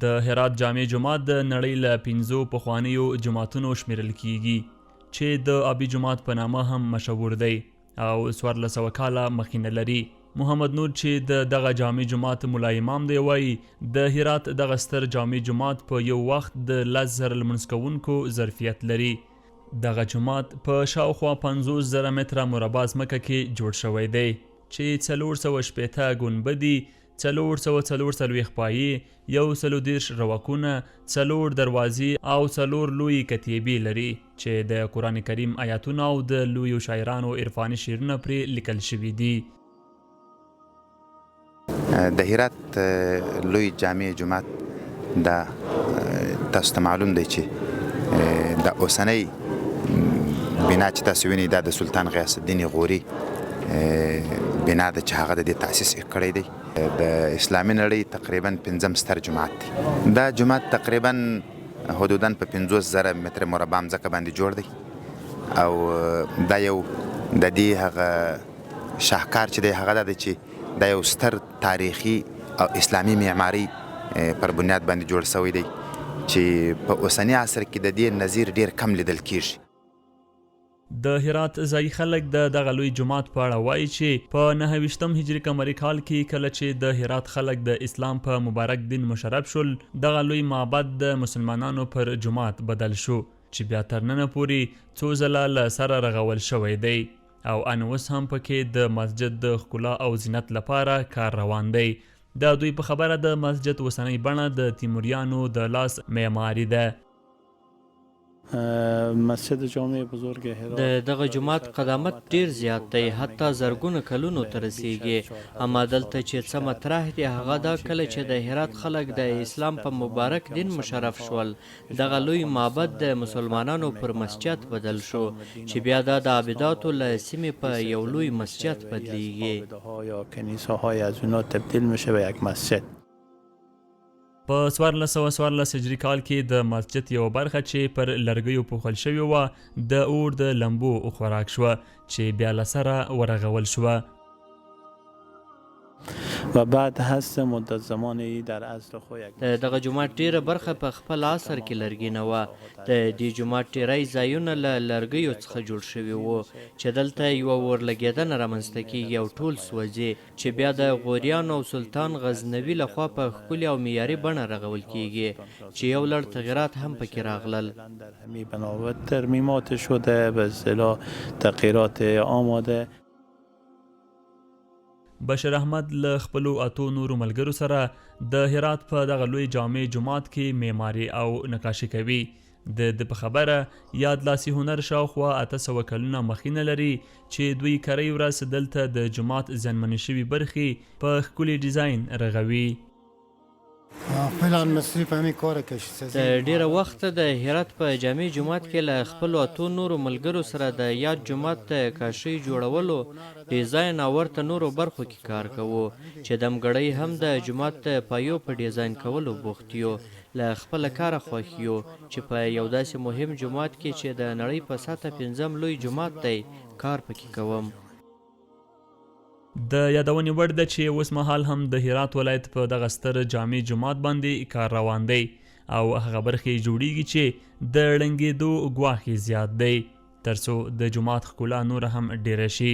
د هرات جامع جومات د نړۍ له 5 پخوانیو جوماتونو شمیرل کیږي چې د آبي جومات په نامه هم مشهور دی او 1400 کاله مخینه لري. محمد نور چې د دغه جامع جومات مولا امام دی وایي د هرات دغه ستر جامع جومات په یو وخت د 10,000 لمونځ کوونکو ظرفیت لري. دغه جومات په شاوخوا 50,000 متره مربع ځمکه کې جوړ شوی دی چې 480 ګنبدې، 444 پایې، 130 روکونه، 4 دروازې او 4 لوی کتیبې لري چې د قرآن کریم آیاتونه او د لویو شاعرانو عرفاني شعرونه پرې لیکل شوي دي. د هرات لوی جامع جومات دا تاسو ته معلوم دی چې د اوسنۍ بنا چې تاسو وینئ دا د سلطان غیاث الدین غوري بنا ده چې هغه د دې تاسیس کړی دی. د اسلامي نړۍ تقریبا 5م ستر جومات دی. دا جومات تقریبا حدودا په 50,000 متر مربع ځمکه باندې جوړ دی او دا یو د دې هغه شاهکار چې دی هغه دا دی چې دا یو ستر تاریخي او اسلامي معماري پر بنیاد باندې جوړ شوی دی چې په اوسني عصر کې د دې نظیر ډیر کم لیدل کیږي. د هرات ځایي خلک د دغه لوی جومات په اړه وایي چې په 9 هجري قمري کال کې کله چې د هرات خلک د اسلام په مبارک دین مشرف شول، دغه لوی معبد د مسلمانانو پر جومات بدل شو چې بیا تر ننه پورې څو ځله له سره رغول شوی دی او ان اوس هم پکې د مسجد د ښکلا او زینت لپاره کار روان دی. د دوی په خبره د مسجد اوسنۍ بڼه د تیموریانو د لاس معماري ده. مسجد جامع بزرگ هرات د دغه جومات قدامت ډیر زیات دی، حتی زرګونه کلونو ته رسیږي. اما دلته چې څه مطرح دی هغه دا کله چې د هرات خلک د اسلام په مبارک دین مشرف شول، دغه لوی معبد د مسلمانانو پر مسجد بدل شو چې بیا دا د عابداتو له سیمې په یو لوی مسجد بدلیږي یا کنیسه‌های از اونا تبدیل میشه به یک مسجد. په 1414 هجري کال کې د مسجد یو برخه چې پر لرګیو پوښل شوې وه د اور د لمبو خوراک شوه چې بیا له سره ورغول شوه. و بعد هست مدت زمانی در اصل خو یک دغه جومات ډیره برخه په خپل عصر کې لرګینه وه. د دې جومات ډیری ځایونه له لرګیو څخه جوړ شوي وو چې دلته یوه اورلګېدنه رامنځته کیږي او ټول سوځي چې بیا د غوریانو او سلطان غزنوي لخوا په ښکلې او معیاري بڼه رغول کیږي چې یو لړ تغییرات هم پکې راغلل. در همین بناوت ترمیمات شده به اصطلاح تغییرات آماده. بشیر احمد له خپلو 8 نورو ملګرو سره د هرات په دغه لوی جامع جومات کې معماري او نقاشي کوي. د په خبره یاد لاسي هنر شاوخوا 800 کلونه مخینه لري چې دوی کری ورځ دلته د جومات زیانمنې شوي برخې په ښکلي ډیزاین رغوي. د ډیره وخت د هرات په جامع جومات کې له خپلو 8 نورو ملګرو سره د یاد جومات د کاشي جوړولو، ډیزاین او ورته نورو برخو کې کار کوو چې دمګړی هم د جومات د پایو په ډیزاین کولو بوخت یو. له خپل کاره خوښ یو چې په یو داسې مهم جومات کې چې د نړۍ په سطحه 5م لوی جومات دی کار پکې کوم. د یادونې وړ ده چې اوس مهال هم د هرات ولایت په دغه ستر جامع جومات باندې کار روان دی او هغه برخې جوړیږي چې د ړنګېدو ګواښ یې زیات دی ترڅو د جومات ښکلا نور هم ډیره شي.